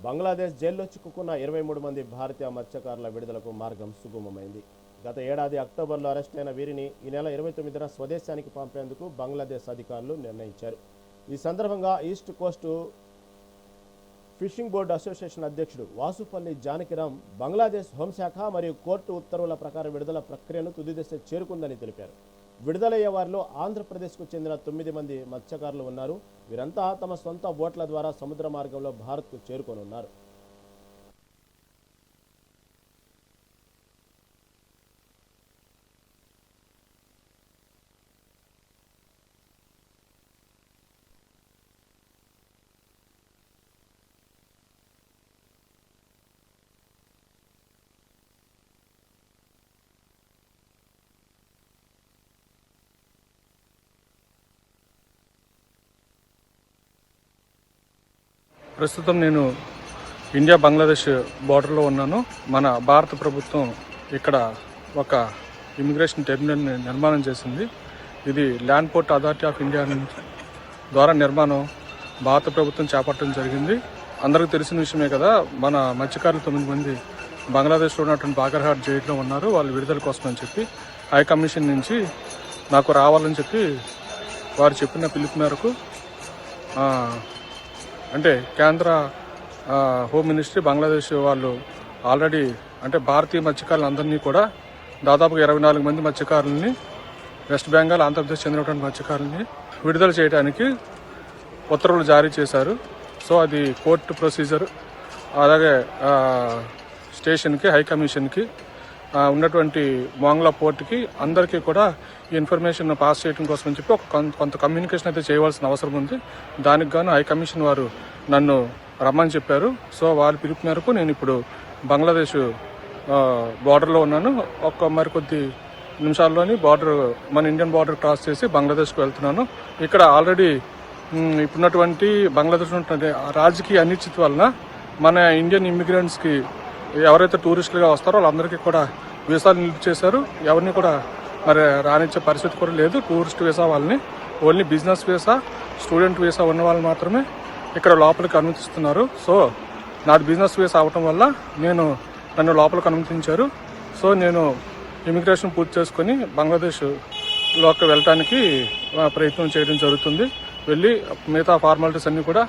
బంగ్లాదేశ్ జైల్లో చిక్కుకున్న 23 మంది భారతీయ మత్స్యకారుల విడుదలకు మార్గం సుగమమైంది. గత ఏడాది అక్టోబర్లో అరెస్ట్ అయిన వీరిని ఈ నెల 29న స్వదేశానికి పంపేందుకు బంగ్లాదేశ్ అధికారులు నిర్ణయించారు. ఈ సందర్భంగా east Coast fishing board association అధ్యక్షుడు వాసుపల్లి జానకిరామ్ బంగ్లాదేశ్ హోంశాఖ మరియు కోర్టు ఉత్తర్వుల ప్రకారం విడుదల ప్రక్రియను తుది దశ చేరుకుందని తెలిపారు. విడుదలయ్యే వారిలో ఆంధ్రప్రదేశ్కు చెందిన 9 మంది మత్స్యకారులు ఉన్నారు. వీరంతా తమ సొంత బోట్ల ద్వారా సముద్ర మార్గంలో భారత్కు చేరుకోనున్నారు. ప్రస్తుతం నేను ఇండియా బంగ్లాదేశ్ బార్డర్లో ఉన్నాను. మన భారత ప్రభుత్వం ఇక్కడ ఒక ఇమిగ్రేషన్ టెర్మినల్ని నిర్మాణం చేసింది. ఇది land port authority of India ద్వారా నిర్మాణం భారత ప్రభుత్వం చేపట్టడం జరిగింది. అందరికీ తెలిసిన విషయమే కదా, మన మత్స్యకారులు 9 మంది బంగ్లాదేశ్లో ఉన్నటువంటి బాగర్హాట్ జైల్లో ఉన్నారు. వాళ్ళు విడుదల కోసం అని చెప్పి హై కమిషన్ నుంచి నాకు రావాలని చెప్పి వారు చెప్పిన పిలుపు మేరకు అంటే కేంద్ర హోమ్ మినిస్ట్రీ బంగ్లాదేశ్ వాళ్ళు ఆల్రెడీ అంటే భారతీయ మత్స్యకారులందరినీ కూడా దాదాపుగా 24 మంది మత్స్యకారులని వెస్ట్ బెంగాల్ ఆంధ్రప్రదేశ్ చెందినటువంటి మత్స్యకారులని విడుదల చేయడానికి ఉత్తర్వులు జారీ చేశారు. సో అది కోర్టు ప్రొసీజర్, అలాగే స్టేషన్కి హై కమిషన్కి ఉన్నటువంటి మాంగ్లా పోర్టుకి అందరికీ కూడా ఈ ఇన్ఫర్మేషన్ పాస్ చేయడం కోసం అని చెప్పి కొంత కమ్యూనికేషన్ అయితే చేయవలసిన అవసరం ఉంది. దానికి గాను హై కమిషన్ వారు నన్ను రమ్మని చెప్పారు. సో వాళ్ళ పిలుపు మేరకు నేను ఇప్పుడు బంగ్లాదేశ్ బార్డర్లో ఉన్నాను. మరికొద్ది నిమిషాల్లోని మన ఇండియన్ బార్డర్ క్రాస్ చేసి బంగ్లాదేశ్కి వెళ్తున్నాను. ఇక్కడ ఆల్రెడీ ఇప్పుడున్నటువంటి బంగ్లాదేశ్ ఉన్నటువంటి రాజకీయ అనిశ్చితి వలన మన ఇండియన్ ఇమిగ్రెంట్స్కి ఎవరైతే టూరిస్టులుగా వస్తారో వాళ్ళందరికీ కూడా వీసాలు నిలుపు చేశారు. ఎవరిని కూడా మరి రానిచ్చే పరిస్థితి కూడా లేదు. టూరిస్ట్ వీసా వాళ్ళని only business visa, student visa ఉన్న వాళ్ళు మాత్రమే ఇక్కడ లోపలికి అనుమతిస్తున్నారు. సో నాది బిజినెస్ వీసా అవటం వల్ల నన్ను లోపలికి అనుమతించారు. సో నేను ఇమిగ్రేషన్ పూర్తి చేసుకొని బంగ్లాదేశ్లోకి వెళ్ళటానికి ప్రయత్నం చేయడం జరుగుతుంది. వెళ్ళి మిగతా ఫార్మాలిటీస్ అన్నీ కూడా